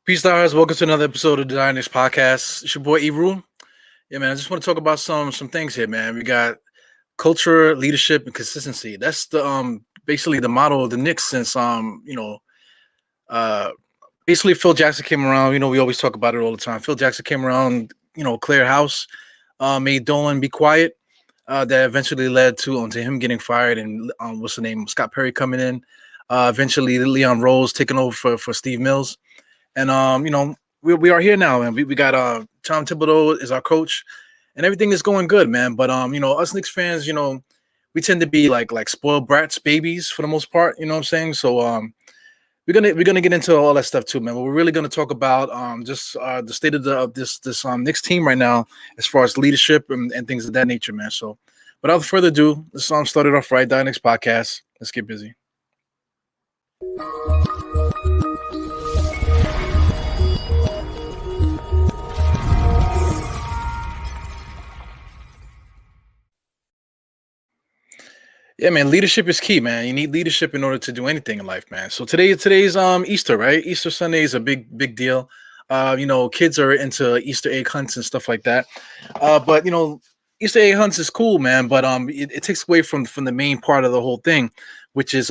Peace, stars. Welcome to another episode of the Dynamics Podcast. It's your boy Ebru. Yeah, man. I just want to talk about some things here, man. We got culture, leadership, and consistency. That's the basically the motto of the Knicks since uh basically Phil Jackson came around. We always talk about it all the time. Phil Jackson came around, clear house, made Dolan be quiet. That eventually led to him getting fired and what's the name, Scott Perry coming in. Eventually Leon Rose taking over for Steve Mills. And we are here now, and we got Tom Thibodeau is our coach, and everything is going good, man. But us Knicks fans, we tend to be like spoiled brats, babies for the most part. You know what I'm saying? So we're gonna get into all that stuff too, man. But we're really gonna talk about just the state of this Knicks team right now, as far as leadership and things of that nature, man. So without further ado, let's start it off right. The Knicks podcast. Let's get busy. Yeah, man, leadership is key, man. You need leadership in order to do anything in life, man. So today's Easter, right? Easter Sunday is a big deal. Kids are into Easter egg hunts and stuff like that. But Easter egg hunts is cool, man. But it takes away from the main part of the whole thing, which is is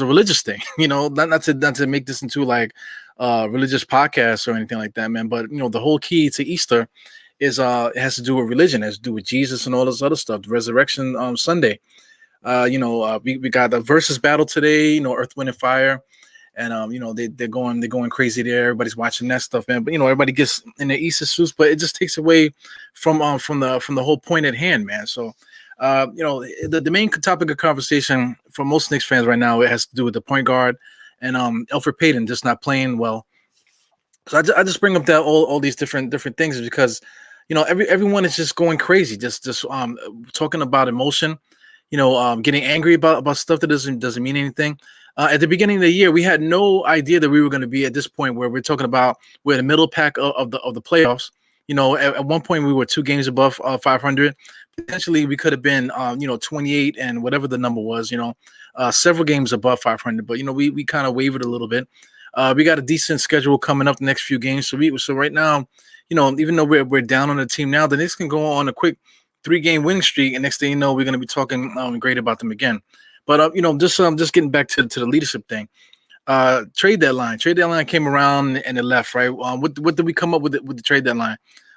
a religious thing. Not to make this into like religious podcast or anything like that, man. But the whole key to Easter is it has to do with religion, it has to do with Jesus and all this other stuff. The Resurrection Sunday. We got the versus battle today. Earth, Wind, and Fire, and they're going crazy there. Everybody's watching that stuff, man. But everybody gets in their Easter suits, but it just takes away from the whole point at hand, man. So. The main topic of conversation for most Knicks fans right now, it has to do with the point guard and Elfrid Payton just not playing well. So I just bring up that all these different things because everyone is just going crazy, just talking about emotion, getting angry about stuff that doesn't mean anything. At the beginning of the year, we had no idea that we were going to be at this point where we're talking about we're in the middle pack of the playoffs. At one point we were 2 games above 500. Potentially we could have been 28 and whatever the number was, several games above 500. But we kind of wavered a little bit. We got a decent schedule coming up the next few games. So right now, even though we're down on the team now, the Knicks can go on a quick 3-game winning streak, and next thing you know, we're going to be talking great about them again. But just getting back to the leadership thing. Trade deadline came around and it left, right? What did we come up with the trade deadline?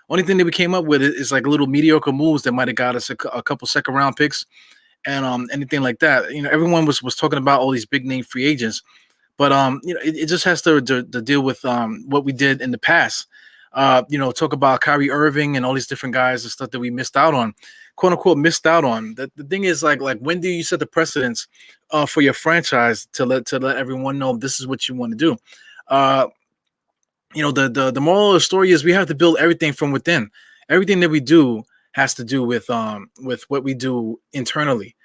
Only thing that we came up with is like little mediocre moves that might have got us a couple second round picks and anything like that. Everyone was talking about all these big name free agents. But it just has to deal with what we did in the past. Talk about Kyrie Irving and all these different guys and stuff that we missed out on, quote unquote, missed out on. The thing is, like when do you set the precedence for your franchise to let everyone know this is what you want to do? The moral of the story is we have to build everything from within. Everything that we do has to do with what we do internally.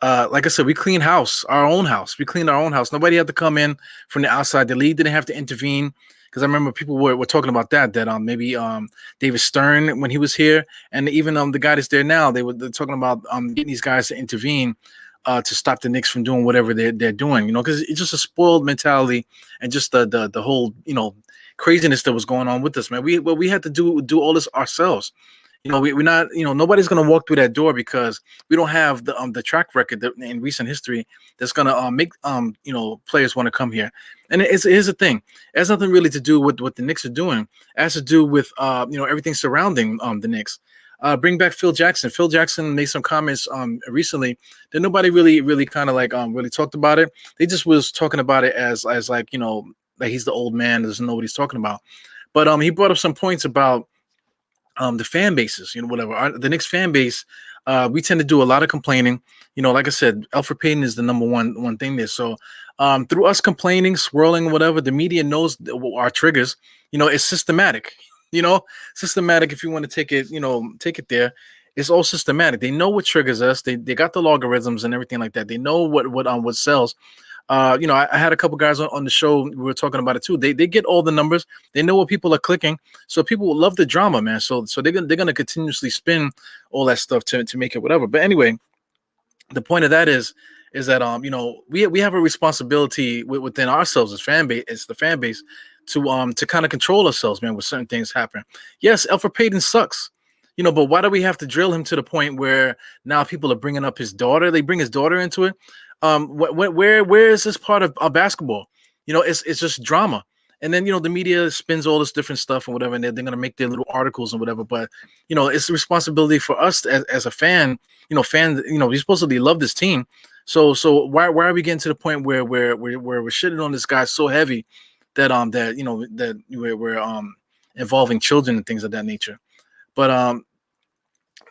Like I said, we clean our own house. We cleaned our own house. Nobody had to come in from the outside. The league didn't have to intervene because I remember people were talking about that maybe David Stern when he was here, and even the guy that's there now, they're talking about getting these guys to intervene to stop the Knicks from doing whatever they're doing. Because it's just a spoiled mentality and just the whole craziness that was going on with us, man. We had to do all this ourselves. We're not, nobody's going to walk through that door because we don't have the track record in recent history that's going to make, players want to come here. And here's the thing. It has nothing really to do with what the Knicks are doing. It has to do with, everything surrounding the Knicks. Bring back Phil Jackson. Phil Jackson made some comments recently that nobody really kind of really talked about it. They just was talking about it as like, like he's the old man, doesn't know what he's talking about. But he brought up some points about the fan bases, whatever. The Knicks fan base, we tend to do a lot of complaining. Like I said, Elfrid Payton is the number one thing there. So through us complaining, swirling, whatever, the media knows our triggers. It's systematic. Systematic. If you want to take it there, it's all systematic. They know what triggers us. They got the logarithms and everything like that. They know what sells. I had a couple guys on the show. We were talking about it too. They get all the numbers. They know what people are clicking. So people will love the drama, man. So they're gonna continuously spin all that stuff to make it whatever. But anyway, the point of that is is that we have a responsibility within ourselves as fan base, it's the fan base, to kind of control ourselves, man, when certain things happen. Yes, Alfred Payton sucks, but why do we have to drill him to the point where now people are bringing up his daughter? They bring his daughter into it. Where is this part of basketball? It's just drama. And then the media spins all this different stuff and whatever, and they're gonna make their little articles and whatever. But it's a responsibility for us as a fan. We supposedly love this team. So why are we getting to the point where we're shitting on this guy so heavy that we're involving children and things of that nature? But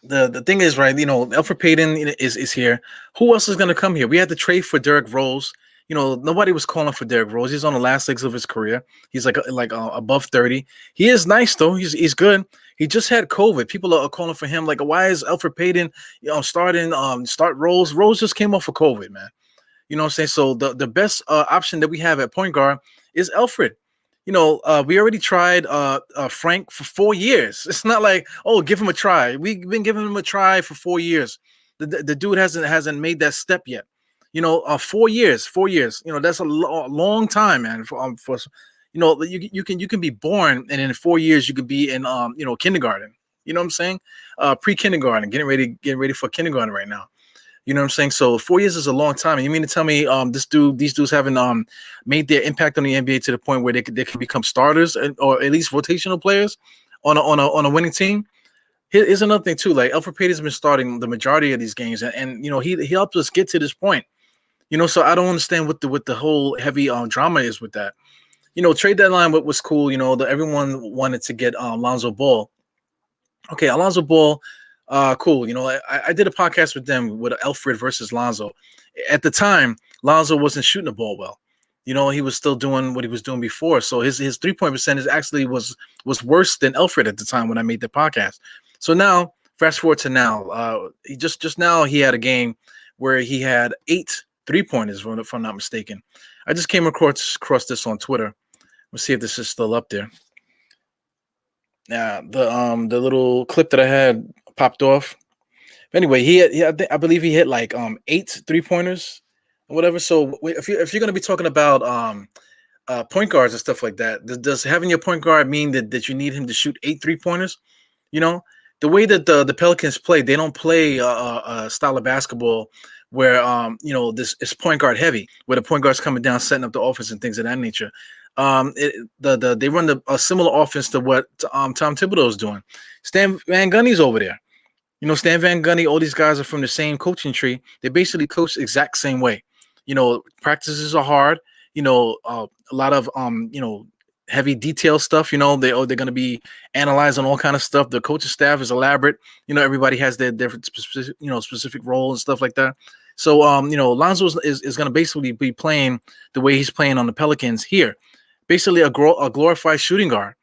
the thing is, right, Alfred Payton is here. Who else is going to come here? We had to trade for Derrick Rose. Nobody was calling for Derrick Rose. He's on the last legs of his career. He's like above 30. He is nice though. He's good. He just had COVID. People are calling for him. Like, why is Alfred Payton start Rose? Rose just came off of COVID, man. You know what I'm saying? So the best option that we have at point guard is Alfred. We already tried Frank for 4 years. It's not like, oh, give him a try. We've been giving him a try for 4 years. The dude hasn't made that step yet. 4 years. 4 years. That's a long time, man. For you can be born, and in 4 years you could be in kindergarten. You know what I'm saying? Pre-kindergarten, getting ready for kindergarten right now. You know what I'm saying? So 4 years is a long time. And you mean to tell me these dudes haven't made their impact on the NBA to the point where they can become starters or at least rotational players on a winning team? Here's another thing too. Like, Alfred Payton's been starting the majority of these games, and he helped us get to this point. So I don't understand what the whole heavy drama is with that. Trade deadline was cool. Everyone wanted to get Lonzo Ball. Okay, Alonzo Ball. Cool. I did a podcast with them with Alfred versus Lonzo. At the time, Lonzo wasn't shooting the ball well. He was still doing what he was doing before. So his 3-point percentage actually was worse than Alfred at the time when I made the podcast. So now, fast forward to now, he just now he had a game where he had 8 3-pointers, if I'm not mistaken. I just came across this on Twitter. Let's see if this is still up there. Yeah, the little clip that I had popped off. Anyway, I believe he hit like 8 3-pointers or whatever. So if you're gonna be talking about point guards and stuff like that, does having your point guard mean that you need him to shoot 8 3-pointers? The way that the Pelicans play, they don't play a style of basketball where this is point guard heavy, where the point guard's coming down, setting up the offense and things of that nature. They run a similar offense to what Tom Thibodeau is doing. Stan Van Gundy's over there. Stan Van Gundy, all these guys are from the same coaching tree. They basically coach the exact same way. Practices are hard. A lot of heavy detail stuff. They're going to be analyzing all kind of stuff. The coaching staff is elaborate. Everybody has their different specific role and stuff like that. So Lonzo is going to basically be playing the way he's playing on the Pelicans here, basically a glorified shooting guard.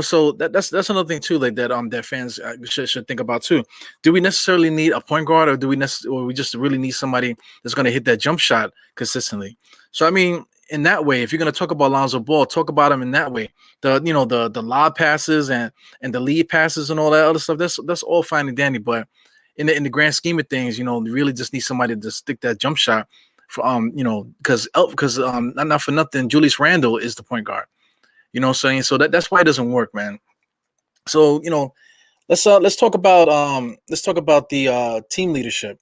So that's another thing too, like that fans should think about too. Do we necessarily need a point guard, or or we just really need somebody that's going to hit that jump shot consistently? So I mean, in that way, if you're going to talk about Lonzo Ball, talk about him in that way. The lob passes and the lead passes and all that other stuff. That's all fine and dandy, but in the grand scheme of things, you really just need somebody to stick that jump shot for because not for nothing, Julius Randle is the point guard. You know what I'm saying? So that's why it doesn't work, man. So let's talk about the team leadership.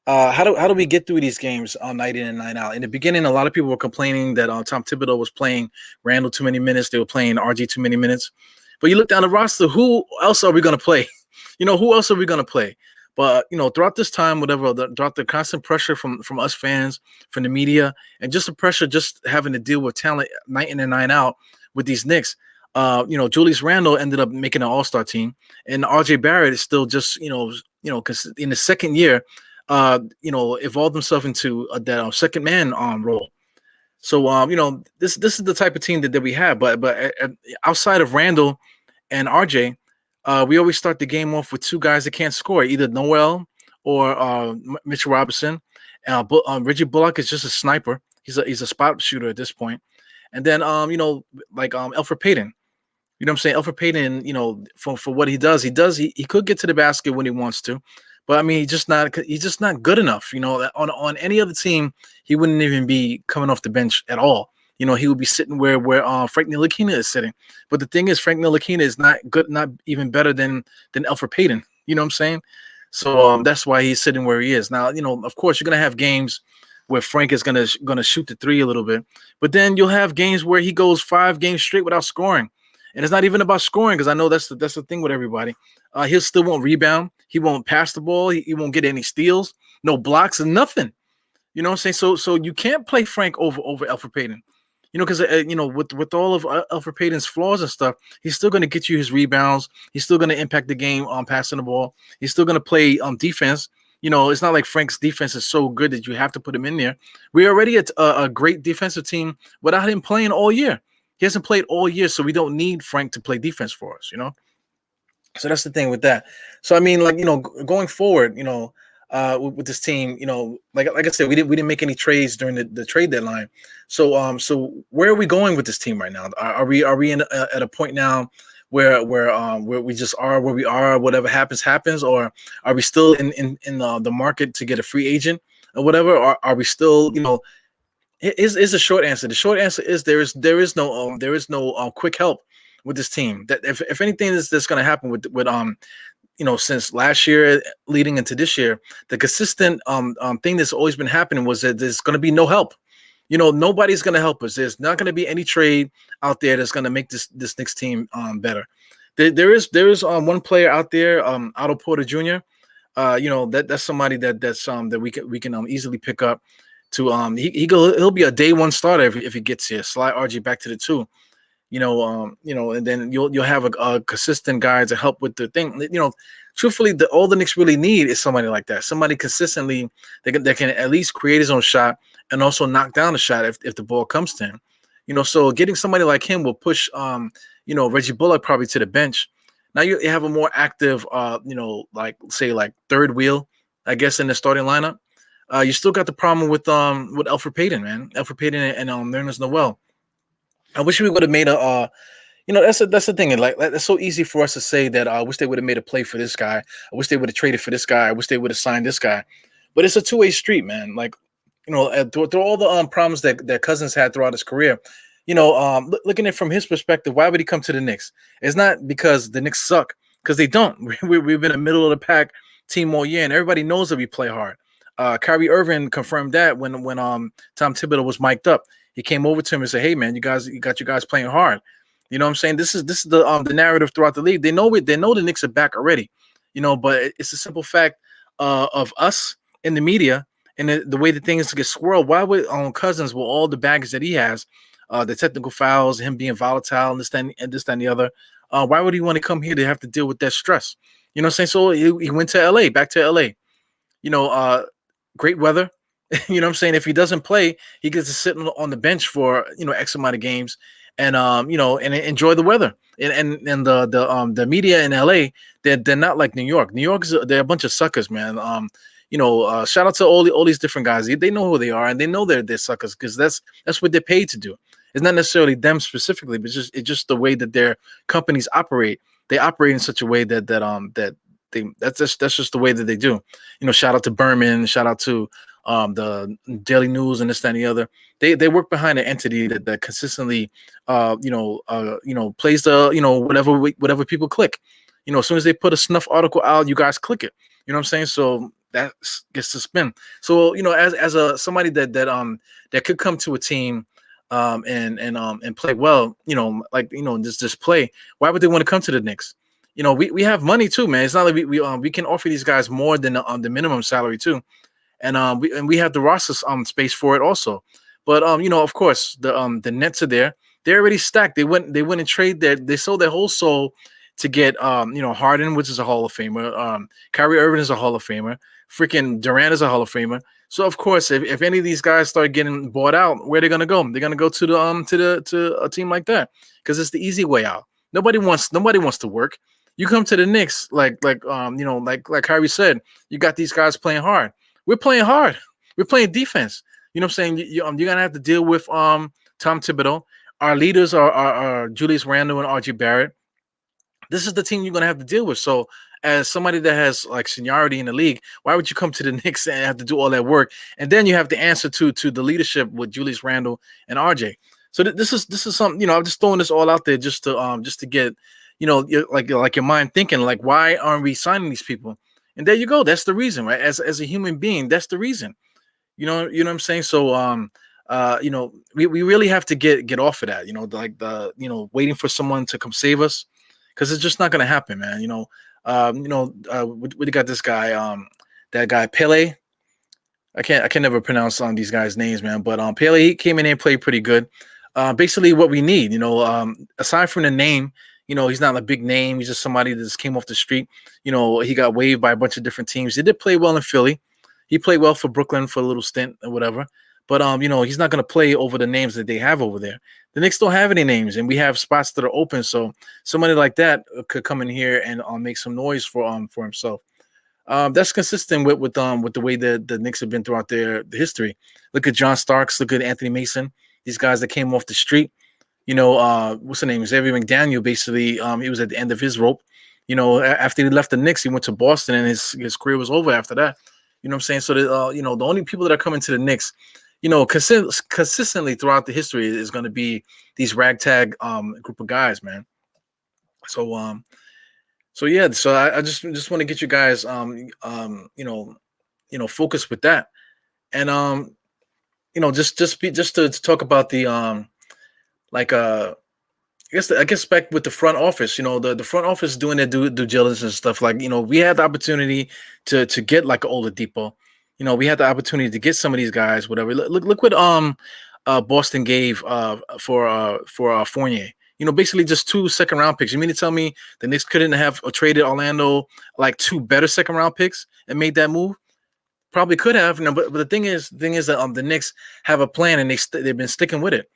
How do we get through these games night in and night out? In the beginning, a lot of people were complaining that Tom Thibodeau was playing Randle too many minutes. They were playing RG too many minutes. But you look down the roster, who else are we going to play? Who else are we going to play? But throughout this time, throughout the constant pressure from us fans, from the media, and just the pressure, just having to deal with talent night in and night out with these Knicks, Julius Randle ended up making an All-Star team, and RJ Barrett is still just because in the second year, evolved himself into that second man role. So this is the type of team that we have. But outside of Randle and RJ. We always start the game off with 2 guys that can't score, either Noel or Mitchell Robinson. Reggie Bullock is just a sniper. He's a spot shooter at this point. And then Alfred Payton. You know what I'm saying? Alfred Payton, for what he does, he could get to the basket when he wants to, But I mean, he's just not good enough. On any other team, he wouldn't even be coming off the bench at all. He would be sitting where Frank Ntilikina is sitting. But the thing is, Frank Ntilikina is not good, not even better than Elfrid Payton. You know what I'm saying? So that's why he's sitting where he is now. Of course, you're gonna have games where Frank is gonna shoot the three a little bit, but then you'll have games where he goes 5 games straight without scoring, and it's not even about scoring because I know that's the thing with everybody. He still won't rebound. He won't pass the ball. He won't get any steals, no blocks, and nothing. You know what I'm saying? So you can't play Frank over Elfrid Payton. Because with all of Elfrid Payton's flaws and stuff, he's still going to get you his rebounds. He's still going to impact the game on passing the ball. He's still going to play defense. It's not like Frank's defense is so good that you have to put him in there. We're already a great defensive team without him playing all year. He hasn't played all year, so we don't need Frank to play defense for us. So that's the thing with that. So I mean, going forward, with this team, like I said, we didn't make any trades during the trade deadline. So where are we going with this team right now? Are we at a point now where we just are where we are? Whatever happens, or are we still in the market to get a free agent or whatever? Or are we still is the short answer? The short answer is there is no quick help with this team. That if anything is that's going to happen with since last year leading into this year, the consistent thing that's always been happening was that there's going to be no help. Nobody's going to help us. There's not going to be any trade out there that's going to make this Knicks team better. There is one player out there, Otto Porter Jr. That's somebody that we can easily pick up. He'll be a day one starter if he gets here. Slide RG back to the 2. And then you'll have a consistent guy to help with the thing. Truthfully, all the Knicks really need is somebody like that. Somebody consistently that can at least create his own shot and also knock down the shot if the ball comes to him. So getting somebody like him will push Reggie Bullock probably to the bench. Now you have a more active like third wheel, I guess, in the starting lineup. You still got the problem with Elfrid Payton, man. Elfrid Payton and Nerlens Noel. I wish we would have made that's the thing. Like that's so easy for us to say that I wish they would have made a play for this guy. I wish they would have traded for this guy. I wish they would have signed this guy. But it's a two-way street, man. Like, through all the problems that Cousins had throughout his career, looking at it from his perspective, why would he come to the Knicks? It's not because the Knicks suck, because they don't. We've been a middle of the pack team all year, and everybody knows that we play hard. Kyrie Irving confirmed that when Tom Thibodeau was mic'd up. He came over to him and said, "Hey, man, you got your guys playing hard." You know what I'm saying? This is the narrative throughout the league. They know the Knicks are back already. But it's a simple fact of us in the media and the way that things get swirled. Why would Cousins, with all the baggage that he has, the technical fouls, him being volatile, and this, that, and the other, why would he want to come here to have to deal with that stress? You know what I'm saying? So he went to LA, back to LA. Great weather. You know what I'm saying? If he doesn't play, he gets to sit on the bench for X amount of games, and and enjoy the weather. And the media in LA, they're not like New York. New York they're a bunch of suckers, man. Shout out to all these different guys. They know who they are, and they know they're suckers because that's what they're paid to do. It's not necessarily them specifically, but it's just the way that their companies operate. They operate in such a way that's just the way that they do. Shout out to Berman. Shout out to the Daily News and this, that, and the other. They work behind an entity that consistently, plays the whatever people click. As soon as they put a snuff article out, you guys click it. You know what I'm saying? So that gets to spin. So as somebody that could come to a team and play well, just play. Why would they want to come to the Knicks? We have money too, man. It's not like we can offer these guys more than the minimum salary too. And we have the roster space for it also. But of course the Nets are there. They're already stacked. They went and trade they sold their whole soul to get Harden, which is a Hall of Famer. Kyrie Irving is a Hall of Famer. Freaking Durant is a Hall of Famer. So of course, if any of these guys start getting bought out, where are they gonna go? They're gonna go to a team like that because it's the easy way out. Nobody wants to work. You come to the Knicks, like Kyrie said, you got these guys playing hard. We're playing hard. We're playing defense. You know what I'm saying? You're gonna have to deal with Tom Thibodeau. Our leaders are Julius Randle and RJ Barrett. this is the team you're gonna have to deal with. So as somebody that has like seniority in the league, why would you come to the Knicks and have to do all that work? And then you have to answer to the leadership with Julius Randle and RJ. So this is something, I'm just throwing this all out there just to get, like your mind thinking, like, why aren't we signing these people? And there you go. That's the reason, right? As a human being, that's the reason. You know what I'm saying? So we really have to get off of that, like the waiting for someone to come save us, because it's just not gonna happen, man. We got this guy, that guy Pele. I can never pronounce these guys' names, man. But Pele, he came in and played pretty good. Basically what we need, aside from the name, he's not a big name. He's just somebody that just came off the street. He got waived by a bunch of different teams. He did play well in Philly. He played well for Brooklyn for a little stint or whatever. But he's not going to play over the names that they have over there. The Knicks don't have any names, and we have spots that are open. So somebody like that could come in here and make some noise for himself. That's consistent with the way that the Knicks have been throughout their history. Look at John Starks. Look at Anthony Mason. These guys that came off the street. What's the name? Xavier McDaniel. Basically, he was at the end of his rope. After he left the Knicks, he went to Boston, and his career was over after that. You know what I'm saying? So that the only people that are coming to the Knicks, consistently throughout the history is going to be these ragtag group of guys, man. So yeah, so I just want to get you guys focused with that, and just to talk about the like I guess back with the front office, the front office doing their due diligence and stuff. Like, we had the opportunity to get like an Oladipo. We had the opportunity to get some of these guys, whatever. Look what Boston gave for Fournier. Basically just 2 second-round picks. You mean to tell me the Knicks couldn't have traded Orlando like 2 better second-round picks and made that move? Probably could have. But the thing is that the Knicks have a plan, and they've been sticking with it.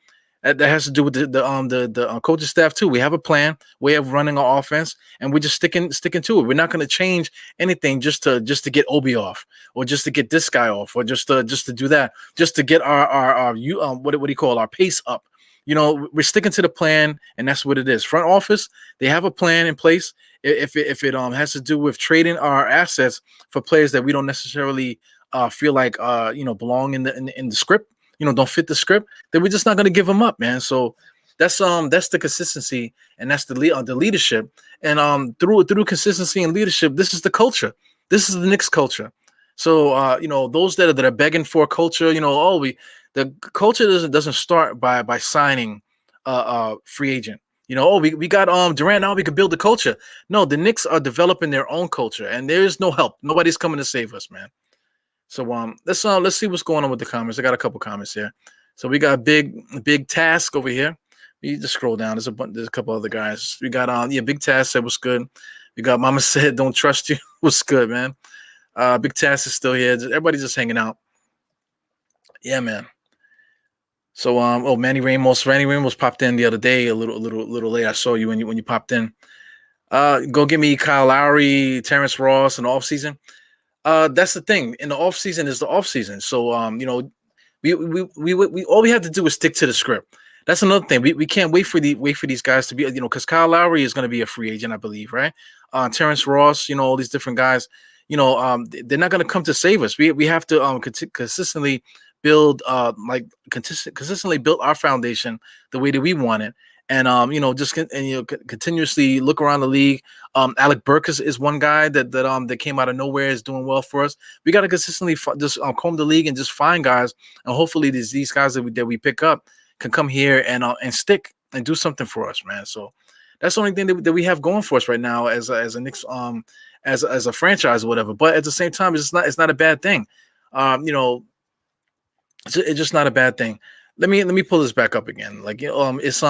That has to do with the coaching staff too. We have a plan, way of running our offense, and we're just sticking to it. We're not going to change anything just to get Obi off, or just to get this guy off, or just to do that, just to get our what do you call our pace up. We're sticking to the plan, and that's what it is. Front office, they have a plan in place. If it has to do with trading our assets for players that we don't necessarily feel like belong in the script, don't fit the script, then we're just not going to give them up, man. So that's the consistency, and that's the leadership. And through consistency and leadership, this is the culture. This is the Knicks culture. So those that are begging for culture, the culture doesn't start by signing a free agent. We got Durant, now we can build the culture. No, the Knicks are developing their own culture, and there is no help. Nobody's coming to save us, man. So let's see what's going on with the comments. I got a couple comments here. So we got big task over here. You just scroll down. There's a couple other guys. We got Big Task said what's good. We got Mama said don't trust you. What's good, man? Big Task is still here. Everybody's just hanging out. Yeah, man. So Manny Ramos popped in the other day a little late. I saw you when you popped in. Go get me Kyle Lowry, Terrence Ross in the offseason. That's the thing. In the offseason is the offseason. So we all we have to do is stick to the script. That's another thing. We can't wait for these guys to be, because Kyle Lowry is going to be a free agent, I believe, right? Terrence Ross, all these different guys, they're not going to come to save us. We have to consistently build consistently build our foundation the way that we want it. And continuously look around the league. Alec Burke is one guy that came out of nowhere, is doing well for us. We got to consistently just comb the league and just find guys, and hopefully these guys that we pick up can come here and stick and do something for us, man. So that's the only thing that we have going for us right now as a Knicks as a franchise or whatever. But at the same time, it's not a bad thing. It's just not a bad thing. Let me pull this back up again. It's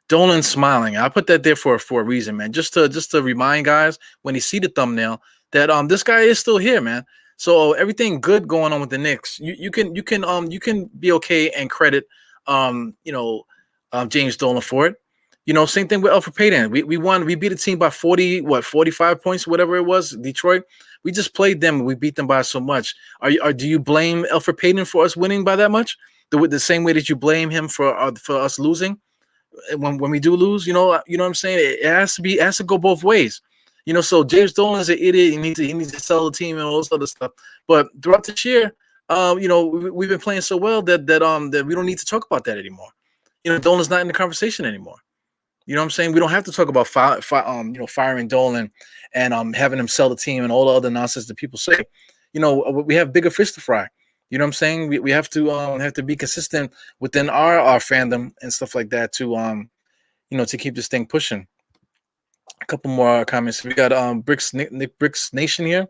Dolan smiling. I put that there for a reason, man. Just to remind guys when you see the thumbnail that this guy is still here, man. So everything good going on with the Knicks. You can be okay and credit James Dolan for it. Same thing with Elfrid Payton. We won. We beat a team by 45 points, whatever it was. Detroit. We just played them. We beat them by so much. Do you blame Elfrid Payton for us winning by that much? The same way that you blame him for us losing? when we do lose, you know what I'm saying? It has to go both ways. So James Dolan's an idiot. He needs to sell the team and all this other stuff. But throughout this year, we've been playing so well that we don't need to talk about that anymore. Dolan's not in the conversation anymore. You know what I'm saying? We don't have to talk about firing Dolan and having him sell the team and all the other nonsense that people say. We have bigger fish to fry. You know what I'm saying? We have to be consistent within our fandom and stuff like that to keep this thing pushing. A couple more comments. We got Nick Bricks Nation here.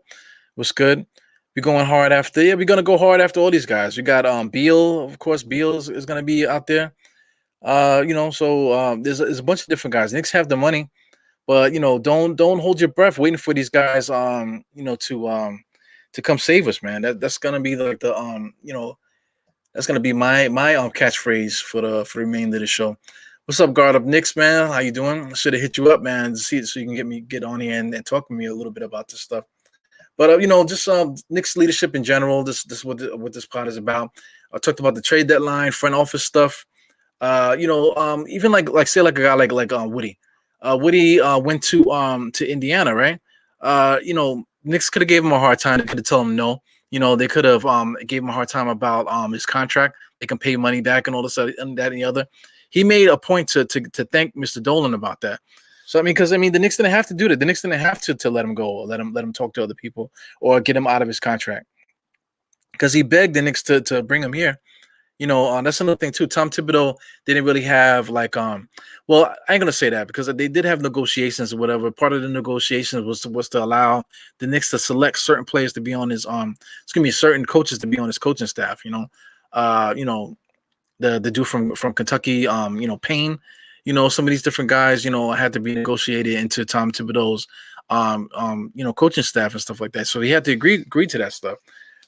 What's good? We're going hard after. Yeah, we're gonna go hard after all these guys. We got Beal, of course. Beal is gonna be out there. So there's a bunch of different guys. Knicks have the money, but don't hold your breath waiting for these guys to come save us, man. That's gonna be like that's gonna be my catchphrase for the remainder of the show. What's up, guard up Knicks, man? How you doing? I should have hit you up, man, to see so you can get on here and talk to me a little bit about this stuff. But just Knicks leadership in general. This what this pod is about. I talked about the trade deadline, front office stuff. Even like say like a guy like Woody. Woody went to Indiana, right? Knicks could have gave him a hard time. They could have told him no. They could have gave him a hard time about his contract. They can pay money back and all this and that and the other. He made a point to thank Mr. Dolan about that. So because the Knicks didn't have to do that. The Knicks didn't have to let him go or let him talk to other people or get him out of his contract because he begged the Knicks to bring him here. That's another thing too. Tom Thibodeau didn't really have well, I ain't gonna say that because they did have negotiations or whatever. Part of the negotiations was to allow the Knicks to select certain players to be on his certain coaches to be on his coaching staff. The dude from Kentucky, Payne. Some of these different guys, had to be negotiated into Tom Thibodeau's, coaching staff and stuff like that. So he had to agree to that stuff.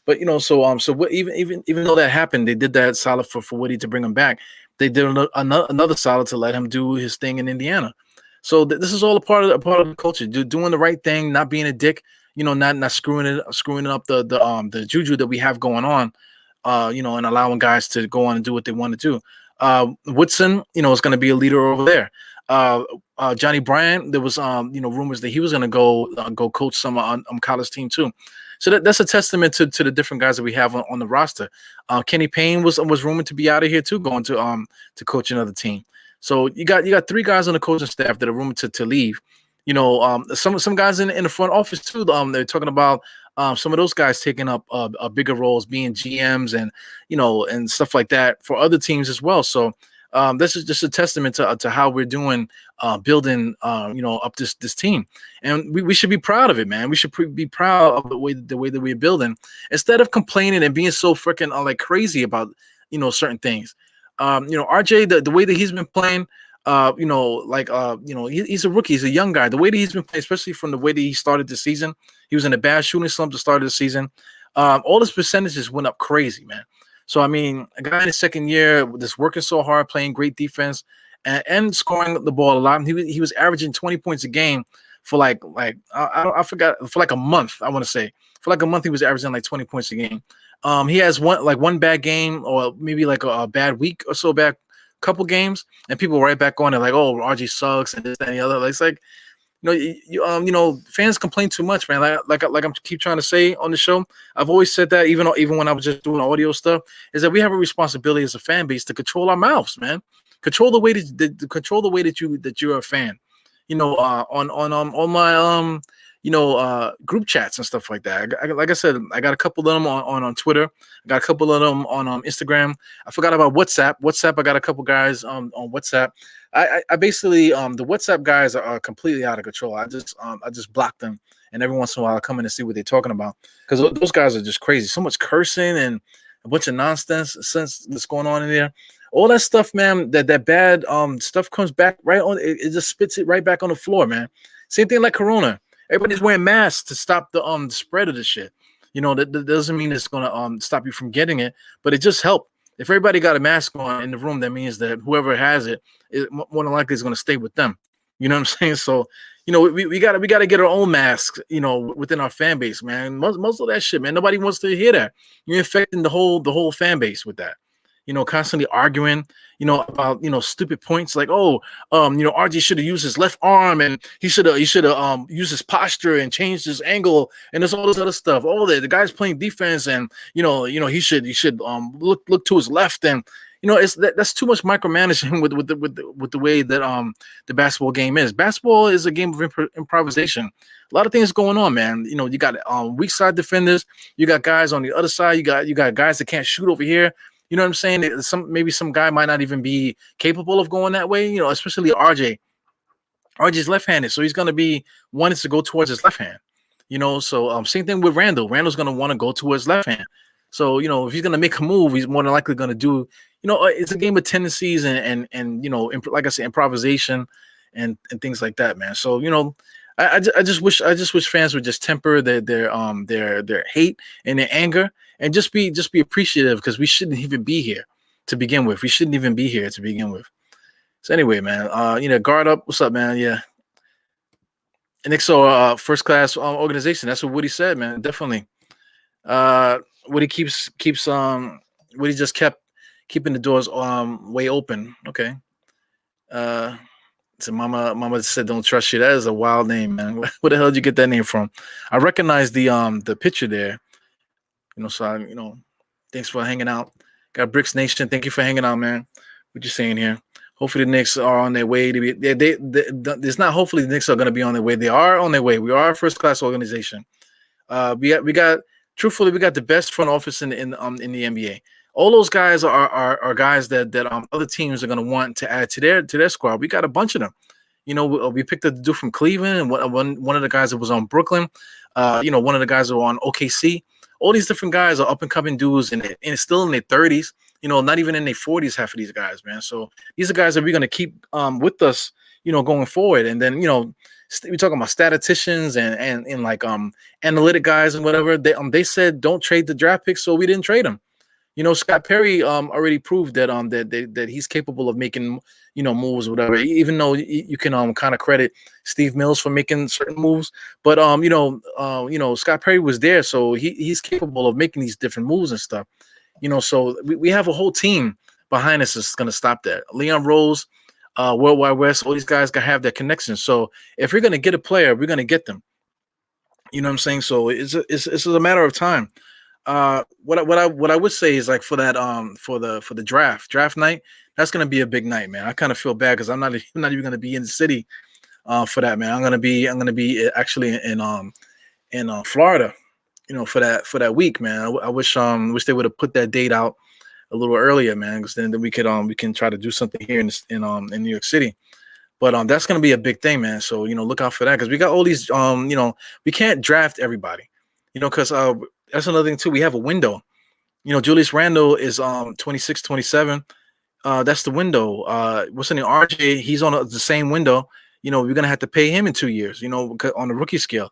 But so what, even though that happened, they did that solid for Woody to bring him back. They did another solid to let him do his thing in Indiana. So this is all a part of the culture, doing the right thing, not being a dick, not screwing up the juju that we have going on, and allowing guys to go on and do what they want to do. Woodson, is going to be a leader over there. Johnny Bryant, there was rumors that he was going to go coach some college team too. So that's a testament to the different guys that we have on the roster. Kenny Payne was rumored to be out of here too, going to coach another team. So you got three guys on the coaching staff that are rumored to leave. Some guys in the front office too. They're talking about some of those guys taking up bigger roles, being GMs and stuff like that for other teams as well. So this is just a testament to how we're doing building up this team, and we should be proud of it, man. We should be proud of the way that we're building instead of complaining and being so freaking crazy about certain things. RJ, the way that he's been playing, he's a rookie, he's a young guy. The way that he's been playing, especially from the way that he started the season, he was in a bad shooting slump to start of the season. All his percentages went up crazy, man. So, a guy in his second year that's working so hard, playing great defense and scoring the ball a lot. He was averaging 20 points a game for I forgot, for a month, I want to say. For a month, he was averaging 20 points a game. He has one bad game or maybe a bad week or so, bad couple games, and people right back on it oh, RJ sucks and this, that, and the other. It's fans complain too much, man. Like I'm keep trying to say on the show. I've always said that, even when I was just doing audio stuff, is that we have a responsibility as a fan base to control our mouths, man. Control the way that you're a fan. On my group chats and stuff like that. Like I said, I got a couple of them on Twitter. I got a couple of them on Instagram. I forgot about WhatsApp. I got a couple guys on WhatsApp. I basically the WhatsApp guys are completely out of control. I just block them, and every once in a while I come in and see what they're talking about because those guys are just crazy. So much cursing and a bunch of nonsense that's going on in there. All that stuff, man. That bad stuff comes back right on. It just spits it right back on the floor, man. Same thing like Corona. Everybody's wearing masks to stop the spread of the shit. That doesn't mean it's gonna stop you from getting it, but it just helped. If everybody got a mask on in the room, that means that whoever has it more than likely is going to stay with them. You know what I'm saying? So, we gotta get our own masks, within our fan base, man. Most of that shit, man. Nobody wants to hear that. You're infecting the whole fan base with that. constantly arguing, about stupid points like, oh, RG should have used his left arm, and he should have used his posture and changed his angle, and there's all this other stuff. Oh, the guy's playing defense, and he should look to his left, and that's too much micromanaging with the way that the basketball game is. Basketball is a game of improvisation. A lot of things going on, man. You got weak side defenders. You got guys on the other side. You got guys that can't shoot over here. You know what I'm saying? Maybe some guy might not even be capable of going that way. Especially RJ. RJ's left-handed, so he's gonna be wanting to go towards his left hand. So same thing with Randall. Randall's gonna want to go towards left hand. So if he's gonna make a move, he's more than likely gonna do. It's a game of tendencies and like I said, improvisation and things like that, man. So I just wish fans would just temper their hate and their anger and just be appreciative, because we shouldn't even be here to begin with. We shouldn't even be here to begin with. So anyway, man, guard up. What's up, man? Yeah. And Knicks are first class organization. That's what Woody said, man. Definitely. Woody keeps Woody just kept keeping the doors way open. Okay. So Mama said, "Don't trust you." That is a wild name, man. Where the hell did you get that name from? I recognize the picture there. So thanks for hanging out. Got Bricks Nation. Thank you for hanging out, man. What you saying here? Hopefully the Knicks are on their way to be. It's not. Hopefully the Knicks are going to be on their way. They are on their way. We are a first class organization. We got. Truthfully, we got the best front office in the NBA. All those guys are guys that other teams are going to want to add to their squad. We got a bunch of them. We picked up the dude from Cleveland, and one of the guys that was on Brooklyn. One of the guys that were on OKC. All these different guys are up and coming dudes, and still in their 30s. Not even in their 40s. Half of these guys, man. So these are guys that we're going to keep with us. Going forward, and then we're talking about statisticians and like analytic guys and whatever. They said don't trade the draft picks, so we didn't trade them. Scott Perry already proved that that he's capable of making moves or whatever. Even though you can kind of credit Steve Mills for making certain moves, but Scott Perry was there, so he's capable of making these different moves and stuff. So we have a whole team behind us that's gonna stop that. Leon Rose, World Wide West, all these guys gotta have their connections. So if we're gonna get a player, we're gonna get them. You know what I'm saying? So it's a matter of time. What I would say is, like, for that for the draft night, that's gonna be a big night, man. I kind of feel bad because I'm not even gonna be in the city for that, man. I'm gonna be actually in Florida, for that week, man. I wish they would have put that date out a little earlier, man, because then we can try to do something here in New York City. But that's gonna be a big thing, man. So look out for that, because we got all these we can't draft everybody, because that's another thing too. We have a window. Julius Randle is 26, 27. That's the window. What's the name? RJ, he's on the same window. We're gonna have to pay him in 2 years. On the rookie scale.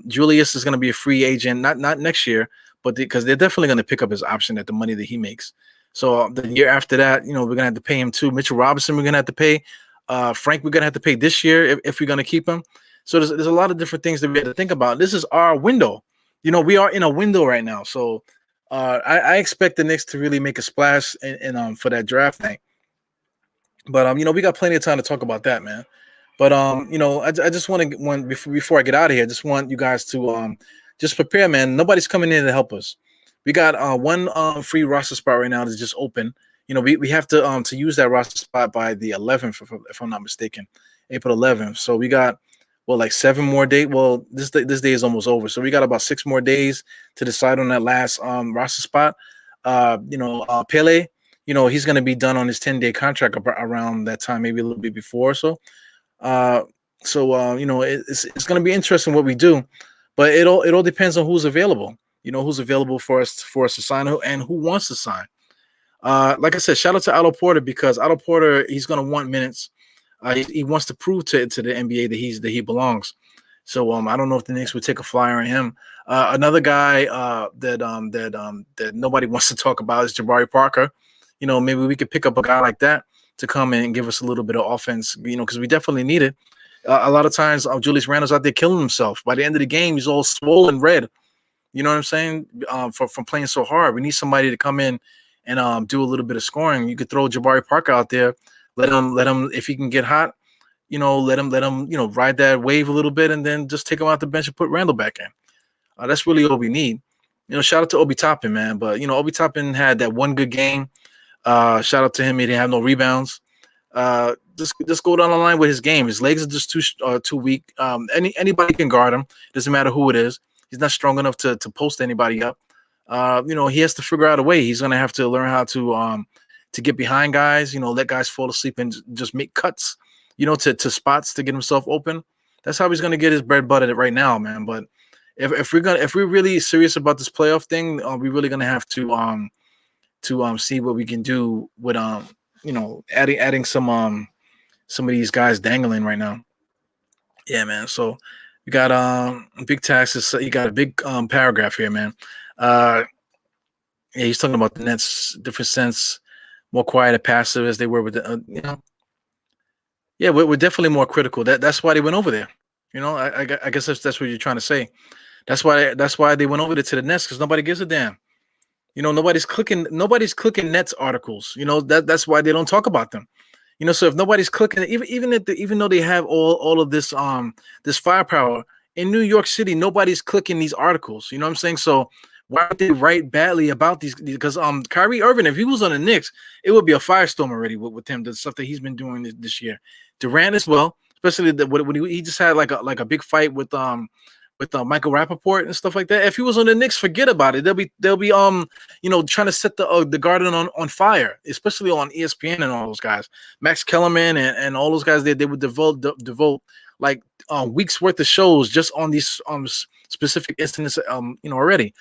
Julius is gonna be a free agent, not next year, but because they're definitely gonna pick up his option at the money that he makes. So the year after that, we're gonna have to pay him too. Mitchell Robinson, we're gonna have to pay. Frank, we're gonna have to pay this year if we're gonna keep him. So there's a lot of different things that we have to think about. This is our window. We are in a window right now. So I expect the Knicks to really make a splash in for that draft night. But we got plenty of time to talk about that, man. But I just want to before I get out of here, I just want you guys to just prepare, man. Nobody's coming in to help us. We got one free roster spot right now that's just open. We have to use that roster spot by the 11th, if I'm not mistaken, April 11th. So we got like 7 more days. Well, this day is almost over, so we got about 6 more days to decide on that last roster spot. Pele, he's going to be done on his 10-day contract around that time, maybe a little bit before. So it's going to be interesting what we do, but it all depends on who's available. Who's available for us to sign, and who wants to sign. Like I said, shout out to Otto Porter, because Otto Porter, he's going to want minutes. He wants to prove to the NBA that he belongs. So I don't know if the Knicks would take a flyer on him. Another guy that nobody wants to talk about is Jabari Parker. Maybe we could pick up a guy like that to come in and give us a little bit of offense. Because we definitely need it. A lot of times, Julius Randle's out there killing himself. By the end of the game, he's all swollen red. You know what I'm saying? From playing so hard, we need somebody to come in and do a little bit of scoring. You could throw Jabari Parker out there, let him if he can get hot, let him ride that wave a little bit, and then just take him out the bench and put Randall back in. That's really all we need. Shout out to Obi Toppin, man. But Obi Toppin had that one good game. Shout out to him. He didn't have no rebounds. Just go down the line with his game. His legs are just too weak. Anybody can guard him. Doesn't matter who it is. He's not strong enough to post anybody up. He has to figure out a way. He's gonna have to learn how to get behind guys. Let guys fall asleep and just make cuts. To spots to get himself open. That's how he's gonna get his bread buttered right now, man. But if we're really serious about this playoff thing, we're really gonna have to see what we can do with adding some of these guys dangling right now. Yeah, man. So you got big taxes. You got a big paragraph here, man. Yeah, he's talking about the Nets, different sense, more quiet and passive as they were with the yeah, we're definitely more critical. That's why they went over there. I guess that's what you're trying to say. That's why they went over there to the Nets, because nobody gives a damn. Nobody's clicking Nets articles. That's why they don't talk about them. So if nobody's clicking, even though they have all of this firepower in New York City, nobody's clicking these articles. You know what I'm saying? So why would they write badly about these? Because Kyrie Irving, if he was on the Knicks, it would be a firestorm already with him. The stuff that he's been doing this year. Durant as well, especially when he just had like a big fight with Michael Rappaport and stuff like that. If he was on the Knicks, forget about it. They'll be trying to set the garden on fire, especially on ESPN and all those guys, Max Kellerman and all those guys. They would devote like weeks worth of shows just on these specific incidents. Already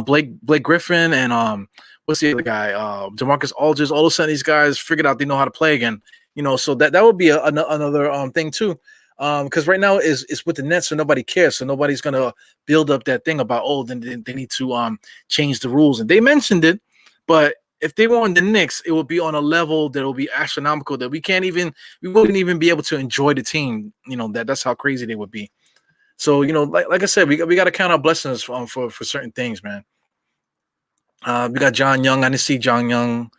Blake Griffin and what's the other guy, DeMarcus Aldridge. All of a sudden these guys figured out they know how to play again. So that would be another thing too. Because right now it's with the Nets, so nobody cares. So nobody's gonna build up that thing about then they need to change the rules. And they mentioned it, but if they were on the Knicks, it would be on a level that will be astronomical that we wouldn't even be able to enjoy the team. That's how crazy they would be. So like I said, we got to count our blessings for certain things, man. We got John Young. I didn't see John Young.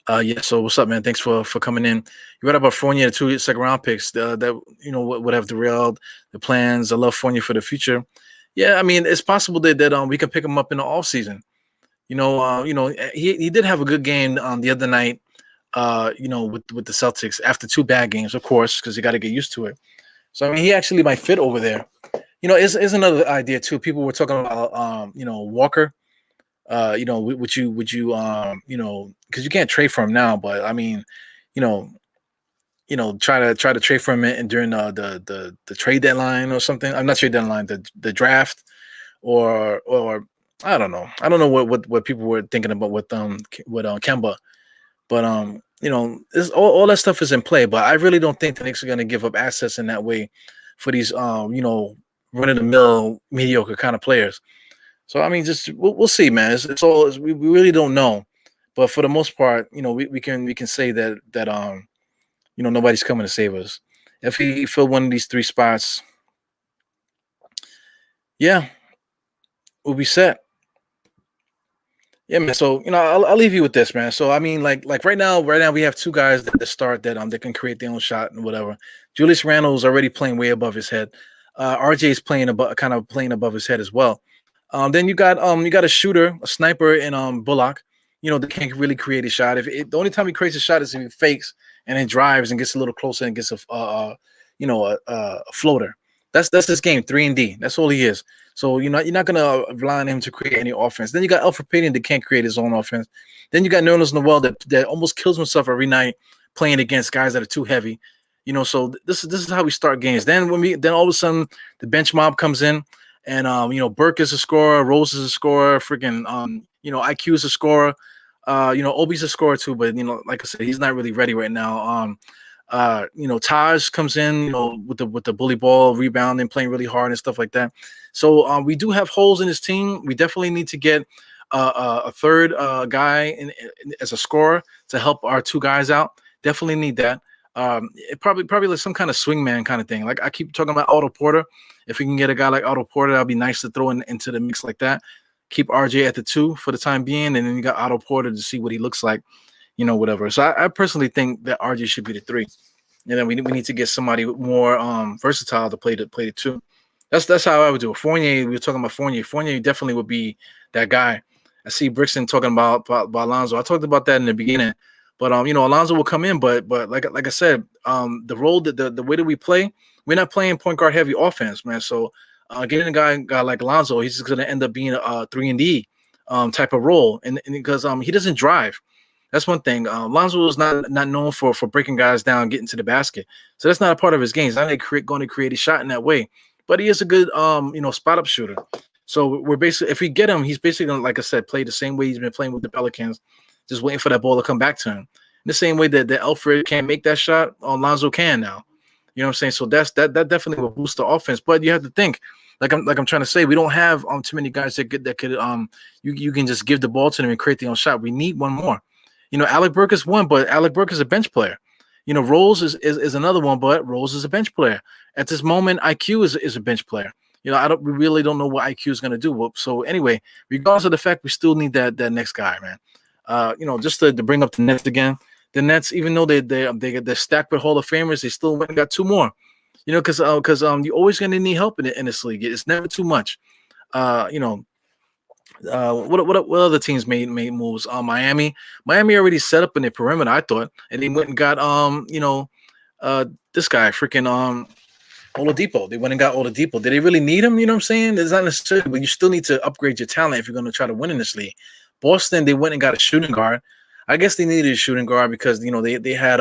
Yeah. So what's up, man? Thanks for coming in. You read about Fournier, the 2 second-round picks that would have derailed the plans. I love Fournier for the future. Yeah, I mean, it's possible that we can pick him up in the offseason. He did have a good game the other night. With the Celtics after 2 bad games, of course, because you got to get used to it. So I mean, he actually might fit over there. Is another idea too. People were talking about Walker. Would you because you can't trade for him now, but I mean, try to trade for him during the trade deadline or something. I'm not trade deadline, the draft, or I don't know. I don't know what people were thinking about with Kemba, but this, all that stuff is in play. But I really don't think the Knicks are going to give up assets in that way for these run of the mill mediocre kind of players. So I mean, just we'll see, man. We really don't know, but for the most part, we can say that nobody's coming to save us. If he filled one of these 3 spots, yeah, we'll be set. Yeah, man. So I'll leave you with this, man. So I mean, like right now we have 2 guys that start that can create their own shot and whatever. Julius Randle's already playing way above his head. RJ's playing above his head as well. Then you got a shooter, a sniper in Bullock. That can't really create a shot. The only time he creates a shot is if he fakes and then drives and gets a little closer and gets a floater. That's his game, 3-and-D. That's all he is. So you're not gonna rely on him to create any offense. Then you got Alfred Payton that can't create his own offense. Then you got Nerlens Noel that almost kills himself every night playing against guys that are too heavy. So this is how we start games. Then all of a sudden the bench mob comes in, and Burke is a scorer, Rose is a scorer, freaking IQ is a scorer, Obi's a scorer too, but like I said, he's not really ready right now. Taj comes in, with the bully ball, rebounding, playing really hard and stuff like that. So we do have holes in this team. We definitely need to get a third guy as a scorer to help our 2 guys out. Definitely need that. It probably like some kind of swingman kind of thing. Like I keep talking about Otto Porter. If we can get a guy like Otto Porter, that'd be nice to throw into the mix like that. keep RJ at the 2 for the time being, and then you got Otto Porter to see what he looks like, whatever. So I personally think that RJ should be the 3. And then we need to get somebody more versatile to play the 2. That's how I would do it. Fournier, we were talking about Fournier. Fournier definitely would be that guy. I see Brixton talking about Alonzo. I talked about that in the beginning, but Alonzo will come in, but like I said, the role that the way that we play, we're not playing point guard heavy offense, man. So getting a guy like Alonzo, he's just gonna end up being a 3-and-D type of role, and because he doesn't drive. That's one thing. Lonzo is not known for breaking guys down, getting to the basket. So that's not a part of his game. He's not going to create a shot in that way. But he is a good spot up shooter. So we're basically, if we get him, he's basically gonna, like I said, play the same way he's been playing with the Pelicans, just waiting for that ball to come back to him. In the same way that Alfred can't make that shot, Lonzo can now. You know what I'm saying? So that definitely will boost the offense. But you have to think, like I'm trying to say, we don't have too many guys that could you can just give the ball to them and create their own shot. We need one more. Alec Burke is one, but Alec Burke is a bench player. Rose is another one, but Rose is a bench player. At this moment, IQ is a bench player. We really don't know what IQ is going to do. So anyway, regardless of the fact, we still need that next guy, man. Just to bring up the Nets again. The Nets, even though they're stacked with Hall of Famers, they still went and got 2 more. Because you're always going to need help in this league. It's never too much. What other teams made moves? Miami already set up in their perimeter, I thought, and they went and got this guy freaking Oladipo. They went and got Oladipo. Did they really need him? You know what I'm saying? It's not necessarily, but you still need to upgrade your talent if you're going to try to win in this league. Boston, they went and got a shooting guard. I guess they needed a shooting guard because they had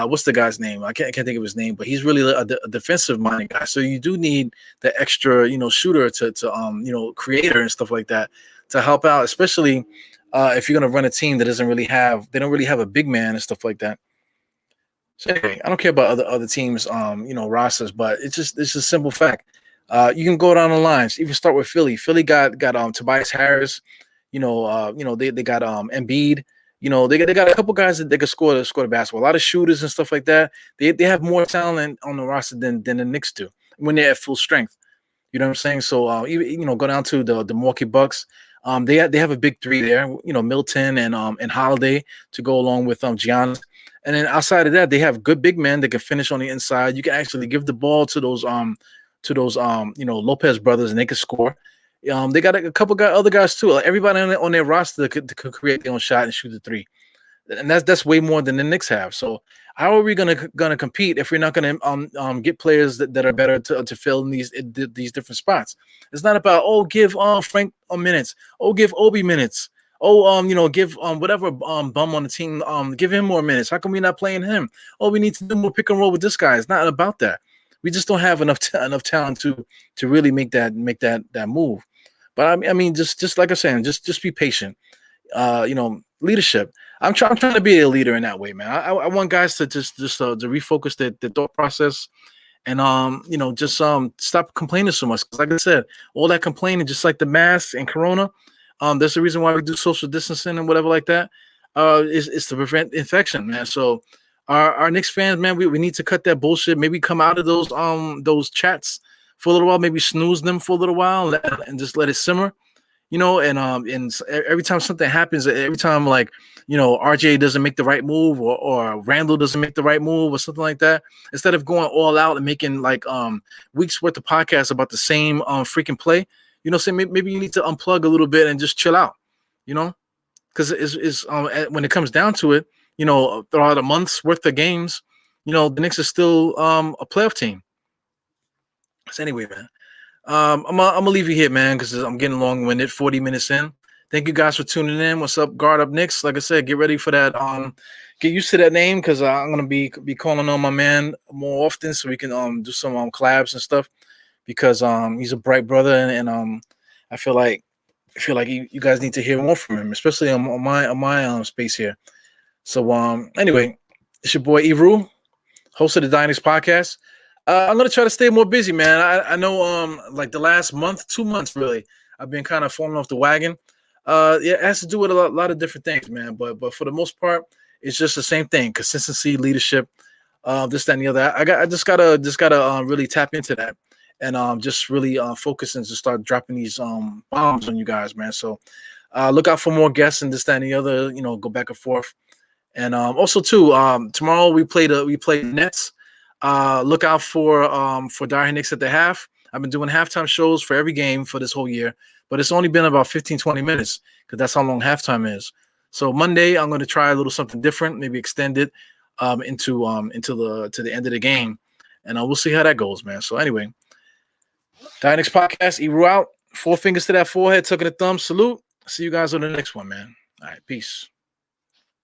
what's the guy's name? I can't think of his name, but he's really a defensive minded guy. So you do need the extra, shooter to creator and stuff like that to help out, especially if you're gonna run a team that don't really have a big man and stuff like that. So anyway, I don't care about other teams, rosters, but it's just a simple fact. You can go down the lines. Even start with Philly. Philly got Tobias Harris. They got Embiid. They got a couple guys that they could score the basketball. A lot of shooters and stuff like that. They have more talent on the roster than the Knicks do when they're at full strength. You know what I'm saying? So go down to the Milwaukee Bucks. They have a big 3 there. Milton and Holiday to go along with Giannis. And then outside of that, they have good big men that can finish on the inside. You can actually give the ball to those Lopez brothers and they can score. They got a couple other guys too. Everybody on their roster could create their own shot and shoot the 3, and that's way more than the Knicks have. So how are we gonna compete if we're not gonna get players that are better to fill in these different spots? It's not about give Frank minutes, give Obi minutes, give whatever bum on the team give him more minutes. How come we're not playing him? We need to do more pick and roll with this guy. It's not about that. We just don't have enough talent to really make that move. But I mean, just like I said, just be patient. Leadership. I'm trying to be a leader in that way, man. I want guys to just to refocus their thought process, and stop complaining so much. Because like I said, all that complaining, just like the mask and Corona, there's the reason why we do social distancing and whatever like that. Is to prevent infection, man. So our Knicks fans, man, we need to cut that bullshit. Maybe come out of those chats for a little while, maybe snooze them for a little while and just let it simmer, and every time something happens, every time RJ doesn't make the right move or Randall doesn't make the right move or something like that, instead of going all out and making weeks worth of podcasts about the same freaking play, say maybe you need to unplug a little bit and just chill out, because it's when it comes down to it, throughout a month's worth of games, the Knicks are still a playoff team. So anyway, man, I'm gonna leave you here, man, because I'm getting long-winded. 40 minutes in. Thank you guys for tuning in. What's up, Guard Up Knicks? Like I said, get ready for that. Get used to that name because I'm gonna be calling on my man more often, so we can do some collabs and stuff. Because he's a bright brother, and I feel like you guys need to hear more from him, especially on my space here. So anyway, it's your boy Eru, host of the Dynasty Podcast. I'm gonna try to stay more busy, man. I know like the last month, 2 months really, I've been kind of falling off the wagon. It has to do with a lot of different things, man. But for the most part, it's just the same thing: consistency, leadership, this, that, and the other. I just gotta really tap into that. and just really focusing to start dropping these bombs on you guys, man. So look out for more guests and this, that, and the other. Go back and forth. And also too, tomorrow we play the Nets. Look out for Dire Knicks at the half. I've been doing halftime shows for every game for this whole year, but it's only been about 15, 20 minutes because that's how long halftime is. So Monday I'm going to try a little something different, maybe extend it into the end of the game, and we'll see how that goes, man. So anyway, Dire Knicks podcast, Ebru out. 4 fingers to that forehead, tucking the thumb. Salute. See you guys on the next one, man. All right, peace.